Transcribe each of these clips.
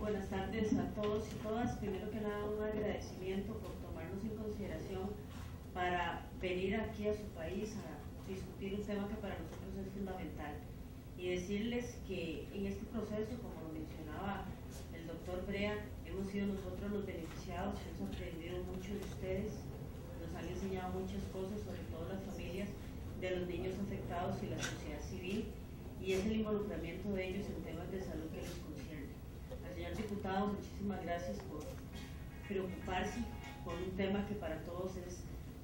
buenas tardes a todos y todas. Primero que nada, un agradecimiento por tomarnos en consideración para venir aquí a su país a discutir un tema que para nosotros es fundamental. Y decirles que en este proceso, como lo mencionaba el doctor Brea, hemos sido nosotros los beneficiados, hemos aprendido mucho de ustedes, nos han enseñado muchas cosas, sobre todo las familias de los niños afectados y la sociedad civil, y es el involucramiento de ellos en temas de salud que les concierne. Al señor diputado, muchísimas gracias por preocuparse por un tema que para todos es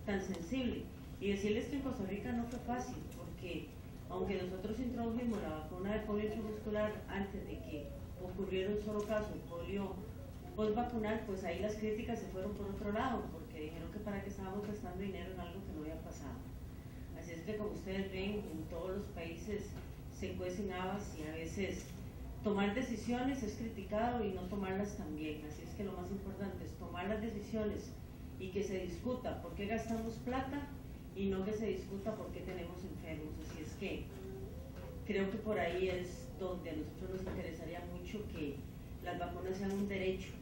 tan sensible, y decirles que en Costa Rica no fue fácil, porque aunque nosotros introdujimos la vacuna de polio intramuscular antes de que ocurriera un solo caso de polio postvacunal, pues ahí las críticas se fueron por otro lado, porque dijeron que para qué estábamos gastando dinero en algo que no había pasado. Así es que, como ustedes ven, en todos los países se cuecen habas, y a veces tomar decisiones es criticado y no tomarlas también. Así es que lo más importante es tomar las decisiones y que se discuta por qué gastamos plata y no que se discuta por qué tenemos enfermos. Así es que creo que por ahí es donde a nosotros nos interesaría mucho que las vacunas sean un derecho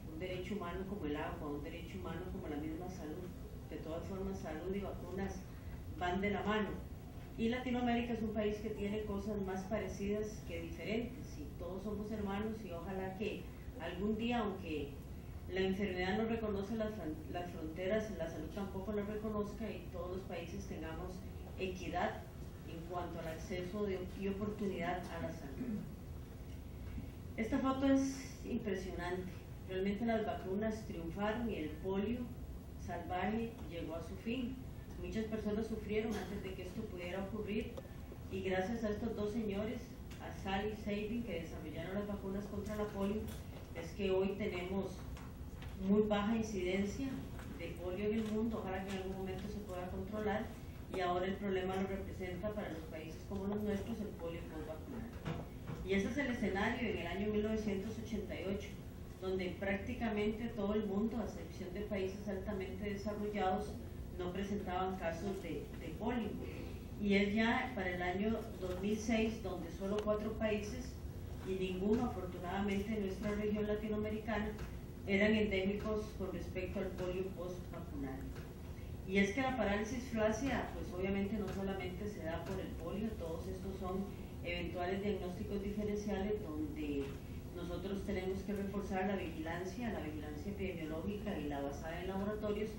humano como el agua, un derecho humano como la misma salud. De todas formas, salud y vacunas van de la mano. Y Latinoamérica es un país que tiene cosas más parecidas que diferentes, y todos somos hermanos, y ojalá que algún día, aunque la enfermedad no reconoce las fronteras, la salud tampoco las reconozca, y todos los países tengamos equidad en cuanto al acceso y oportunidad a la salud. Esta foto es impresionante. Realmente las vacunas triunfaron y el polio salvaje llegó a su fin. Muchas personas sufrieron antes de que esto pudiera ocurrir, y gracias a estos dos señores, a Sally y Sabin, que desarrollaron las vacunas contra la polio, es que hoy tenemos muy baja incidencia de polio en el mundo. Ojalá que en algún momento se pueda controlar, y ahora el problema lo representa para los países como los nuestros el polio postvacunal. Y ese es el escenario en el año 1988, donde prácticamente todo el mundo, a excepción de países altamente desarrollados, no presentaban casos de polio. Y es ya para el año 2006 donde solo 4 países, y ninguno afortunadamente en nuestra región latinoamericana, eran endémicos con respecto al polio postvacunal. Y es que la parálisis flácida, pues obviamente no solamente se da por el polio, todos estos son eventuales diagnósticos diferenciales donde nosotros tenemos que reforzar la vigilancia epidemiológica y la basada en laboratorios,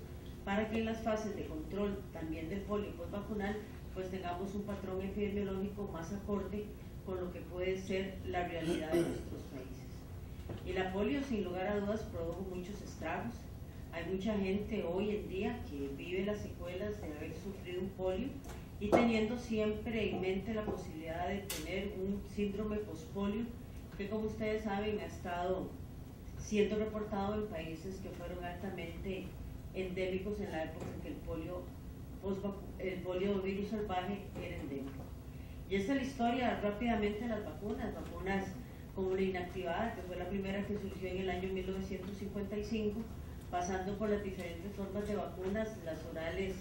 para que en las fases de control también del polio postvacunal pues tengamos un patrón epidemiológico más acorde con lo que puede ser la realidad de nuestros países. Y la polio, sin lugar a dudas, produjo muchos estragos. Hay mucha gente hoy en día que vive las secuelas de haber sufrido un polio, y teniendo siempre en mente la posibilidad de tener un síndrome postpolio, que como ustedes saben ha estado siendo reportado en países que fueron altamente endémicos en la época en que el polio virus salvaje era endémico. Y esta es la historia rápidamente de las vacunas como la inactivada, que fue la primera que surgió en el año 1955, pasando por las diferentes formas de vacunas, las orales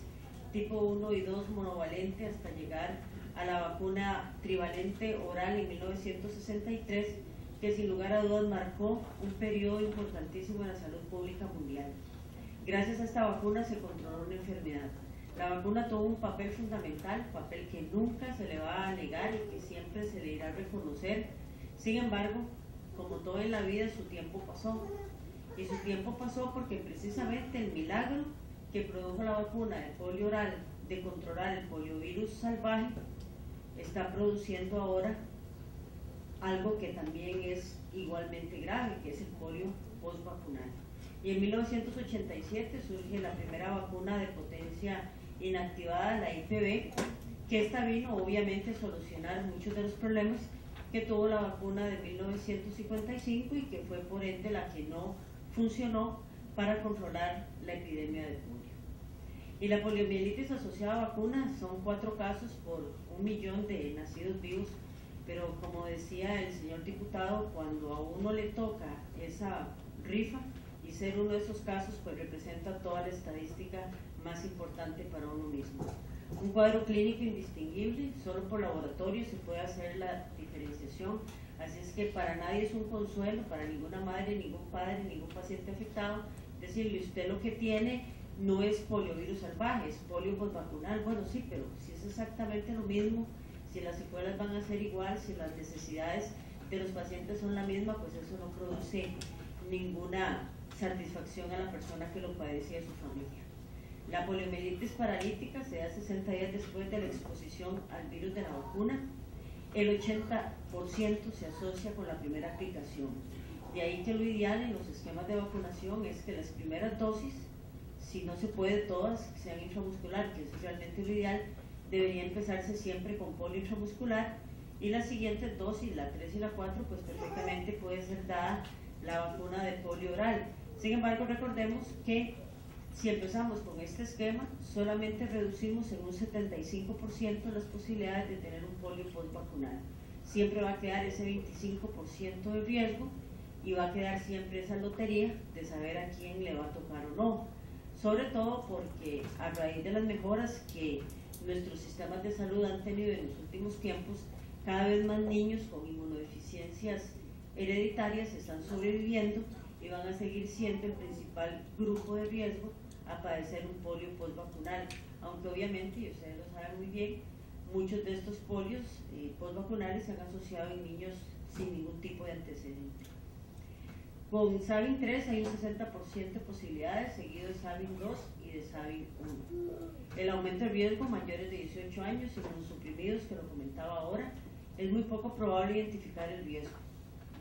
tipo 1 y 2 monovalente, hasta llegar a la vacuna trivalente oral en 1963, que sin lugar a dudas marcó un periodo importantísimo en la salud pública mundial. Gracias a esta vacuna se controló una enfermedad. La vacuna tuvo un papel fundamental, papel que nunca se le va a negar y que siempre se le irá a reconocer. Sin embargo, como todo en la vida, su tiempo pasó. Y su tiempo pasó porque precisamente el milagro que produjo la vacuna de polio oral de controlar el poliovirus salvaje está produciendo ahora algo que también es igualmente grave, que es el polio postvacunal. Y en 1987 surge la primera vacuna de potencia inactivada, la IPV, que esta vino obviamente a solucionar muchos de los problemas que tuvo la vacuna de 1955, y que fue por ende la que no funcionó para controlar la epidemia de polio. Y la poliomielitis asociada a vacunas son 4 casos por 1 millón de nacidos vivos, pero como decía el señor diputado, cuando a uno le toca esa rifa y ser uno de esos casos, pues representa toda la estadística más importante para uno mismo. Un cuadro clínico indistinguible, solo por laboratorio se puede hacer la diferenciación. Así es que para nadie es un consuelo, para ninguna madre, ningún padre, ningún paciente afectado, decirle usted lo que tiene no es poliovirus salvaje, es polio postvacunal. Bueno, sí, pero si es exactamente lo mismo, si las secuelas van a ser igual, si las necesidades de los pacientes son la misma, pues eso no produce ninguna satisfacción a la persona que lo padece y a su familia. La poliomielitis paralítica se da 60 días después de la exposición al virus de la vacuna. El 80% se asocia con la primera aplicación. De ahí que lo ideal en los esquemas de vacunación es que las primeras dosis, si no se puede todas, sean intramuscular, que es realmente lo ideal, debería empezarse siempre con polio intramuscular, y las siguientes dosis, la 3 y la 4, pues perfectamente puede ser dada la vacuna de polio oral. Sin embargo, recordemos que si empezamos con este esquema, solamente reducimos en un 75% las posibilidades de tener un polio postvacunal. Siempre va a quedar ese 25% de riesgo y va a quedar siempre esa lotería de saber a quién le va a tocar o no. Sobre todo porque a raíz de las mejoras que nuestros sistemas de salud han tenido en los últimos tiempos, cada vez más niños con inmunodeficiencias hereditarias están sobreviviendo y van a seguir siendo el principal grupo de riesgo a padecer un polio postvacunal, aunque obviamente, y ustedes lo saben muy bien, muchos de estos polios postvacunales se han asociado en niños sin ningún tipo de antecedente. Con Sabin 3 hay un 60% de posibilidades, seguido de Sabin 2 y de Sabin 1. El aumento de riesgo mayores de 18 años, inmunosuprimidos, que lo comentaba ahora, es muy poco probable identificar el riesgo.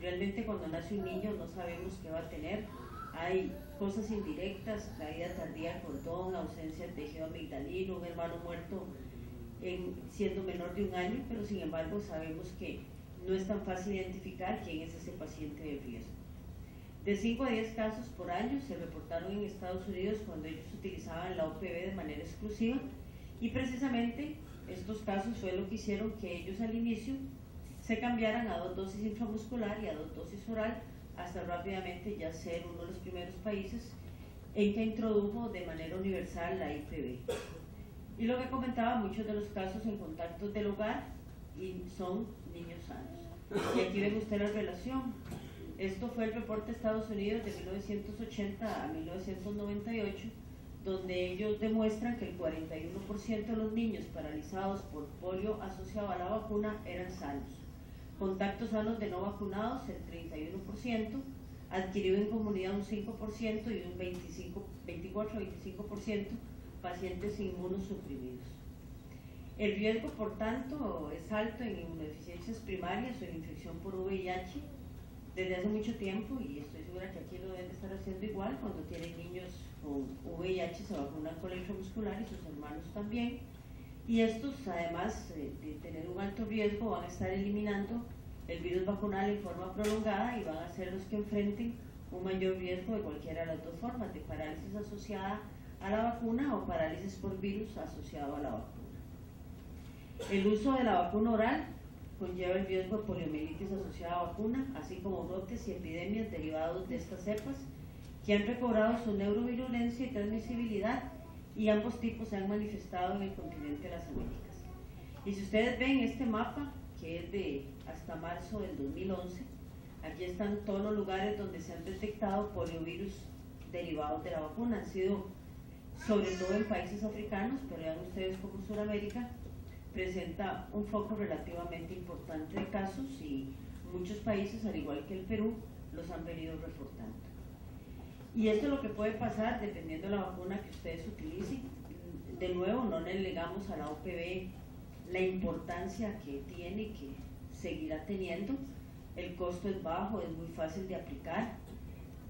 Realmente cuando nace un niño no sabemos qué va a tener. Hay cosas indirectas, caída tardía del cordón, ausencia de tejido amigdalino, un hermano muerto siendo menor de 1 año, pero sin embargo sabemos que no es tan fácil identificar quién es ese paciente de riesgo. De 5 a 10 casos por año se reportaron en Estados Unidos cuando ellos utilizaban la OPV de manera exclusiva, y precisamente estos casos fue lo que hicieron que ellos al inicio se cambiaran a 2 dosis intramuscular y a 2 dosis oral, hasta rápidamente ya ser uno de los primeros países en que introdujo de manera universal la IPV. Y lo que comentaba, muchos de los casos en contactos del hogar y son niños sanos. Y aquí ven usted la relación. Esto fue el reporte de Estados Unidos de 1980 a 1998, donde ellos demuestran que el 41% de los niños paralizados por polio asociado a la vacuna eran sanos. Contactos sanos de no vacunados, el 31%, adquirido en comunidad un 5% y un 24-25% pacientes inmunosuprimidos. El riesgo, por tanto, es alto en inmunodeficiencias primarias o en infección por VIH desde hace mucho tiempo, y estoy segura que aquí lo deben estar haciendo igual. Cuando tienen niños con VIH se vacunan con la intramuscular y sus hermanos también. Y estos, además de tener un alto riesgo, van a estar eliminando el virus vacunal en forma prolongada y van a ser los que enfrenten un mayor riesgo de cualquiera de las dos formas, de parálisis asociada a la vacuna o parálisis por virus asociado a la vacuna. El uso de la vacuna oral conlleva el riesgo de poliomielitis asociada a vacuna, así como brotes y epidemias derivados de estas cepas que han recobrado su neurovirulencia y transmisibilidad, y ambos tipos se han manifestado en el continente de las Américas. Y si ustedes ven este mapa, que es de hasta marzo del 2011, aquí están todos los lugares donde se han detectado poliovirus derivados de la vacuna. Han sido sobre todo en países africanos, pero vean ustedes como Sudamérica presenta un foco relativamente importante de casos, y muchos países, al igual que el Perú, los han venido reportando. Y esto es lo que puede pasar dependiendo de la vacuna que ustedes utilicen. De nuevo, no le negamos a la OPV la importancia que tiene y que seguirá teniendo. El costo es bajo, es muy fácil de aplicar.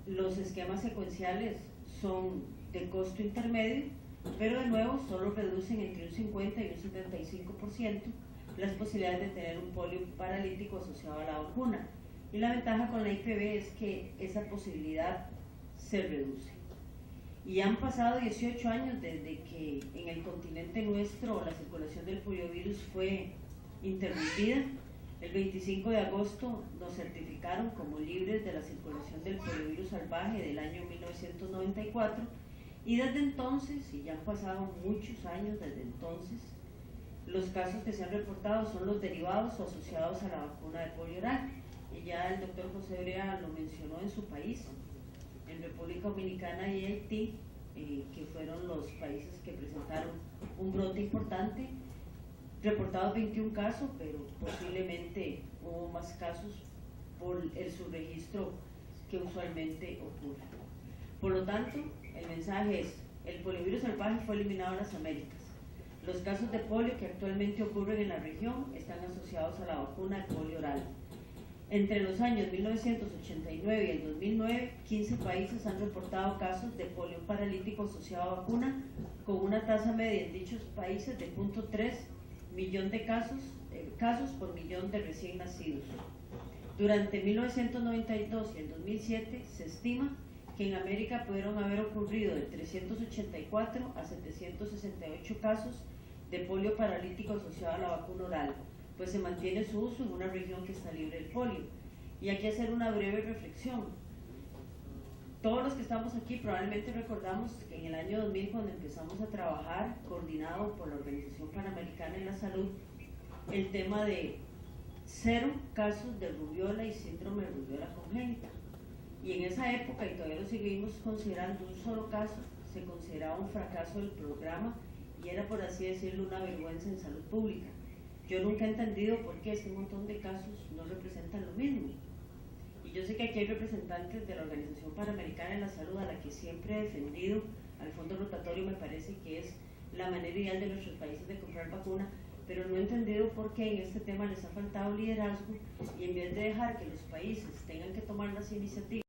Los esquemas secuenciales son de costo intermedio, pero de nuevo solo reducen entre un 50 y un 75% las posibilidades de tener un polio paralítico asociado a la vacuna. Y la ventaja con la IPV es que esa posibilidad se reduce. Y han pasado 18 años desde que en el continente nuestro la circulación del poliovirus fue interrumpida. El 25 de agosto nos certificaron como libres de la circulación del poliovirus salvaje del año 1994, y desde entonces, y ya han pasado muchos años desde entonces, los casos que se han reportado son los derivados o asociados a la vacuna de polio oral. y ya el doctor José Brea lo mencionó en su país, en República Dominicana y Haití, que fueron los países que presentaron un brote importante, reportados 21 casos, pero posiblemente hubo más casos por el subregistro que usualmente ocurre. Por lo tanto, el mensaje es: el poliovirus salvaje fue eliminado en las Américas. Los casos de polio que actualmente ocurren en la región están asociados a la vacuna de polio oral. Entre los años 1989 y el 2009, 15 países han reportado casos de polio paralítico asociado a vacuna, con una tasa media en dichos países de 0.3 millón de casos por millón de recién nacidos. Durante 1992 y el 2007 se estima que en América pudieron haber ocurrido de 384 a 768 casos de polio paralítico asociado a la vacuna oral, pues se mantiene su uso en una región que está libre del polio. Y hay que hacer una breve reflexión. Todos los que estamos aquí probablemente recordamos que en el año 2000, cuando empezamos a trabajar, coordinado por la Organización Panamericana de la Salud, el tema de 0 casos de rubiola y síndrome de rubiola congénita. Y en esa época, y todavía lo seguimos considerando, un solo caso se consideraba un fracaso del programa y era, por así decirlo, una vergüenza en salud pública. Yo nunca he entendido por qué este montón de casos no representan lo mismo. Y yo sé que aquí hay representantes de la Organización Panamericana de la Salud, a la que siempre he defendido. Al fondo rotatorio me parece que es la manera ideal de nuestros países de comprar vacuna, pero no he entendido por qué en este tema les ha faltado liderazgo, y en vez de dejar que los países tengan que tomar las iniciativas,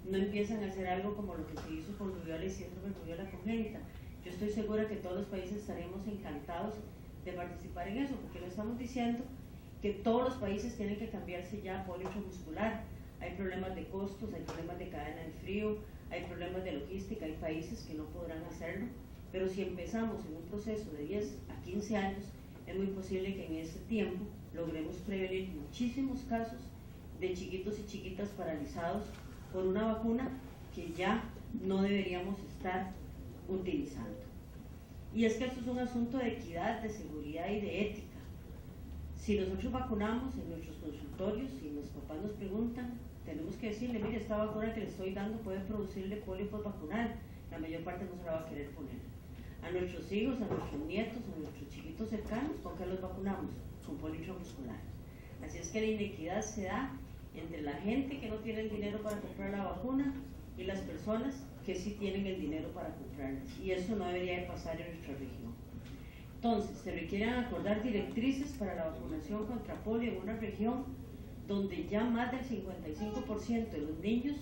no empiezan a hacer algo como lo que se hizo con rubiola y síndrome de rubiola congénita. Yo estoy segura que todos los países estaremos encantados de participar en eso, porque no estamos diciendo que todos los países tienen que cambiarse ya a polio intramuscular. Hay problemas de costos, hay problemas de cadena de frío, hay problemas de logística, hay países que no podrán hacerlo, pero si empezamos en un proceso de 10 a 15 años, es muy posible que en ese tiempo logremos prevenir muchísimos casos de chiquitos y chiquitas paralizados por una vacuna que ya no deberíamos estar utilizando. Y es que esto es un asunto de equidad, de seguridad y de ética. Si nosotros vacunamos en nuestros consultorios y los papás nos preguntan, tenemos que decirle: mire, esta vacuna que le estoy dando puede producirle polio postvacunal. La mayor parte no se la va a querer poner. A nuestros hijos, a nuestros nietos, a nuestros chiquitos cercanos, ¿con qué los vacunamos? Con polio intramuscular. Así es que la inequidad se da entre la gente que no tiene el dinero para comprar la vacuna y las personas que sí tienen el dinero para comprarlas, y eso no debería de pasar en nuestra región. Entonces, se requieren acordar directrices para la vacunación contra polio en una región donde ya más del 55% de los niños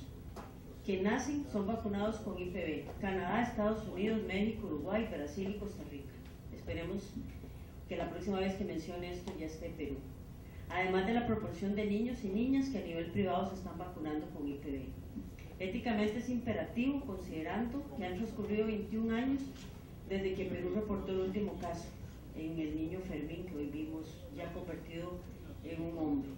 que nacen son vacunados con IPV: Canadá, Estados Unidos, México, Uruguay, Brasil y Costa Rica. Esperemos que la próxima vez que mencione esto ya esté Perú. Además de la proporción de niños y niñas que a nivel privado se están vacunando con IPV. Éticamente es imperativo, considerando que han transcurrido 21 años desde que Perú reportó el último caso en el niño Fermín, que hoy vimos ya convertido en un hombre,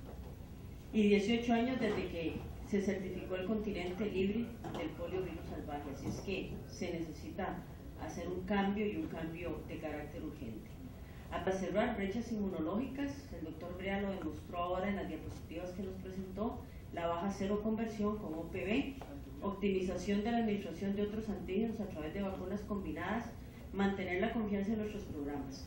y 18 años desde que se certificó el continente libre del poliovirus salvaje. Así es que se necesita hacer un cambio, y un cambio de carácter urgente. Para cerrar, brechas inmunológicas, el doctor Brea lo demostró ahora en las diapositivas que nos presentó: la baja seroconversión con OPV, optimización de la administración de otros antígenos a través de vacunas combinadas, mantener la confianza en nuestros programas.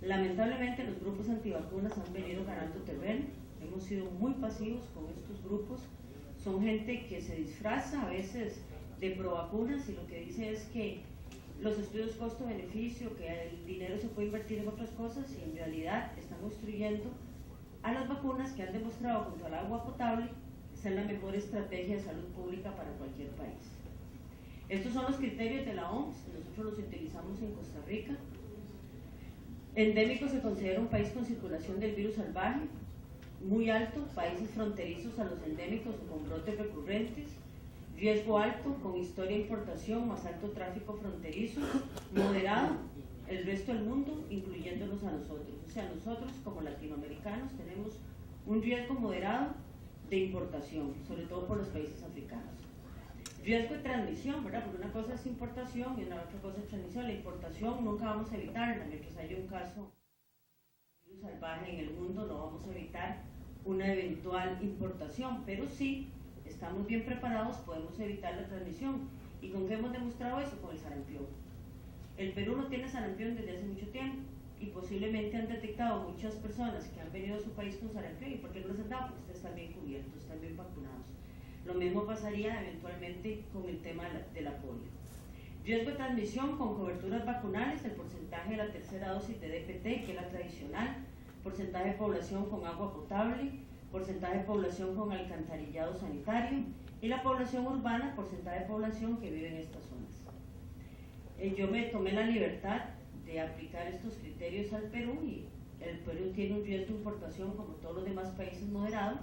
Lamentablemente, los grupos antivacunas han venido ganando terreno. Hemos sido muy pasivos con estos grupos. Son gente que se disfraza a veces de provacunas y lo que dice es que los estudios costo-beneficio, que el dinero se puede invertir en otras cosas, y en realidad están obstruyendo a las vacunas que han demostrado junto al agua potable ser la mejor estrategia de salud pública para cualquier país. Estos son los criterios de la OMS, nosotros los utilizamos en Costa Rica. Endémico se considera un país con circulación del virus salvaje muy alto, países fronterizos a los endémicos o con brotes recurrentes, riesgo alto, con historia de importación más alto tráfico fronterizo, moderado, el resto del mundo, incluyéndonos a nosotros. O sea, nosotros como latinoamericanos tenemos un riesgo moderado de importación, sobre todo por los países africanos. Riesgo de transmisión, ¿verdad? Porque una cosa es importación y una otra cosa es transmisión. La importación nunca vamos a evitarla, mientras haya un caso de virus salvaje en el mundo no vamos a evitar una eventual importación, pero sí estamos bien preparados, podemos evitar la transmisión. ¿Y con qué hemos demostrado eso? Con el sarampión. El Perú no tiene sarampión desde hace mucho tiempo y posiblemente han detectado muchas personas que han venido a su país con sarampión. ¿Y por qué no les han dado? Porque ustedes están bien cubiertos, están bien vacunados. Lo mismo pasaría eventualmente con el tema de la polio. Riesgo de transmisión con coberturas vacunales, el porcentaje de la tercera dosis de DPT, que es la tradicional, porcentaje de población con agua potable, porcentaje de población con alcantarillado sanitario y la población urbana, porcentaje de población que vive en estas zonas. Yo me tomé la libertad de aplicar estos criterios al Perú y el Perú tiene un riesgo de importación como todos los demás países moderado.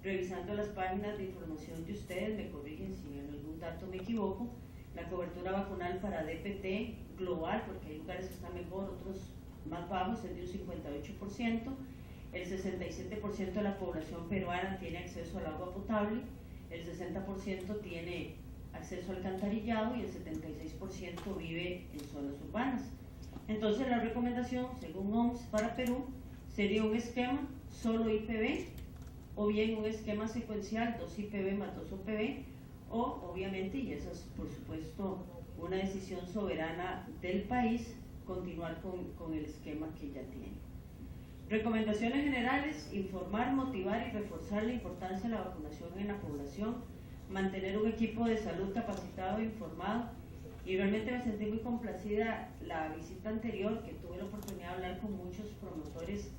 Revisando las páginas de información de ustedes, me corrigen si en algún dato me equivoco, la cobertura vacunal para DPT global, porque hay lugares que están mejor, otros más bajos, es de un 58%, el 67% de la población peruana tiene acceso al agua potable, el 60% tiene acceso al alcantarillado y el 76% vive en zonas urbanas. Entonces la recomendación, según OMS para Perú, sería un esquema solo IPV, o bien un esquema secuencial 2 IPV más 2 OPV, o obviamente, y esa es por supuesto una decisión soberana del país, continuar con el esquema que ya tiene. Recomendaciones generales: informar, motivar y reforzar la importancia de la vacunación en la población, mantener un equipo de salud capacitado e informado, y realmente me sentí muy complacida la visita anterior, que tuve la oportunidad de hablar con muchos promotores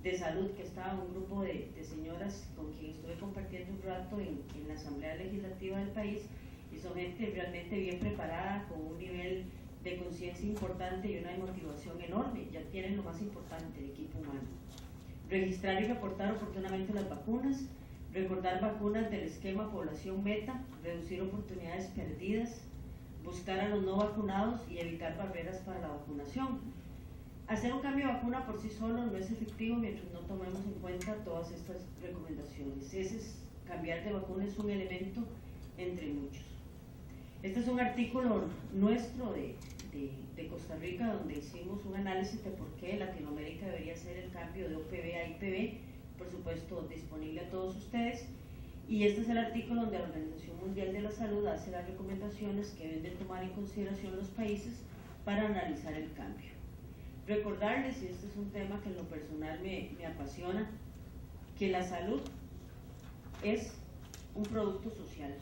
de salud, que estaba un grupo de señoras con quien estuve compartiendo un rato en la Asamblea Legislativa del país, y son gente realmente bien preparada, con un nivel de conciencia importante y una motivación enorme. Ya tienen lo más importante, el equipo humano. Registrar y reportar oportunamente las vacunas, recordar vacunas del esquema población meta, reducir oportunidades perdidas, buscar a los no vacunados y evitar barreras para la vacunación. Hacer un cambio de vacuna por sí solo no es efectivo mientras no tomemos en cuenta todas estas recomendaciones. Cambiar de vacuna es un elemento entre muchos. Este es un artículo nuestro de Costa Rica, donde hicimos un análisis de por qué Latinoamérica debería hacer el cambio de OPV a IPV, por supuesto disponible a todos ustedes. Y este es el artículo donde la Organización Mundial de la Salud hace las recomendaciones que deben de tomar en consideración los países para analizar el cambio. Recordarles, y este es un tema que en lo personal me apasiona, que la salud es un producto social.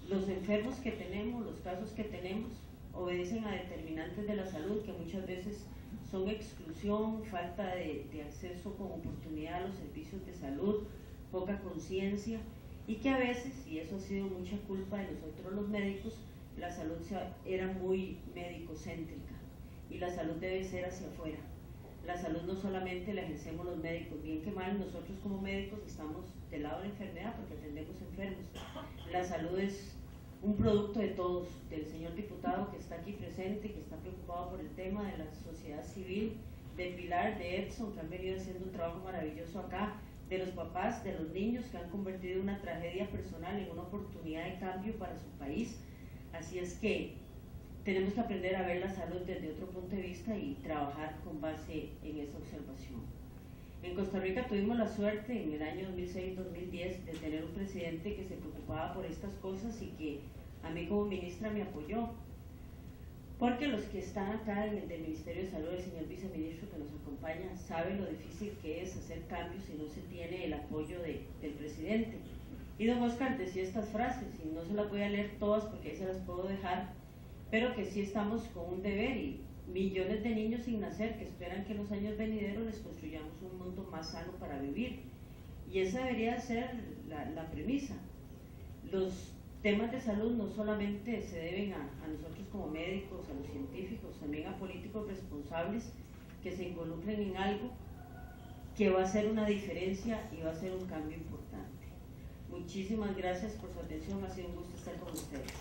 Los enfermos que tenemos, los casos que tenemos, obedecen a determinantes de la salud que muchas veces son exclusión, falta de acceso con oportunidad a los servicios de salud, poca conciencia, y que a veces, y eso ha sido mucha culpa de nosotros los médicos, la salud era muy médico-céntrica, y la salud debe ser hacia afuera. La salud no solamente la ejercemos los médicos, bien que mal, nosotros como médicos estamos del lado de la enfermedad porque atendemos enfermos. La salud es un producto de todos, del señor diputado que está aquí presente, que está preocupado por el tema, de la sociedad civil, de Pilar, de Edson, que han venido haciendo un trabajo maravilloso acá, de los papás, de los niños que han convertido una tragedia personal en una oportunidad de cambio para su país. Así es que tenemos que aprender a ver la salud desde otro punto de vista y trabajar con base en esa observación. En Costa Rica tuvimos la suerte en el año 2006-2010 de tener un presidente que se preocupaba por estas cosas y que a mí como ministra me apoyó, porque los que están acá del Ministerio de Salud, el señor viceministro que nos acompaña, sabe lo difícil que es hacer cambios si no se tiene el apoyo del presidente. Y don Oscar decía estas frases, y no se las voy a leer todas porque ahí se las puedo dejar, pero que sí estamos con un deber, y millones de niños sin nacer que esperan que en los años venideros les construyamos un mundo más sano para vivir. Y esa debería ser la premisa. Los temas de salud no solamente se deben a nosotros como médicos, a los científicos, también a políticos responsables que se involucren en algo que va a hacer una diferencia y va a ser un cambio importante. Muchísimas gracias por su atención, ha sido un gusto estar con ustedes.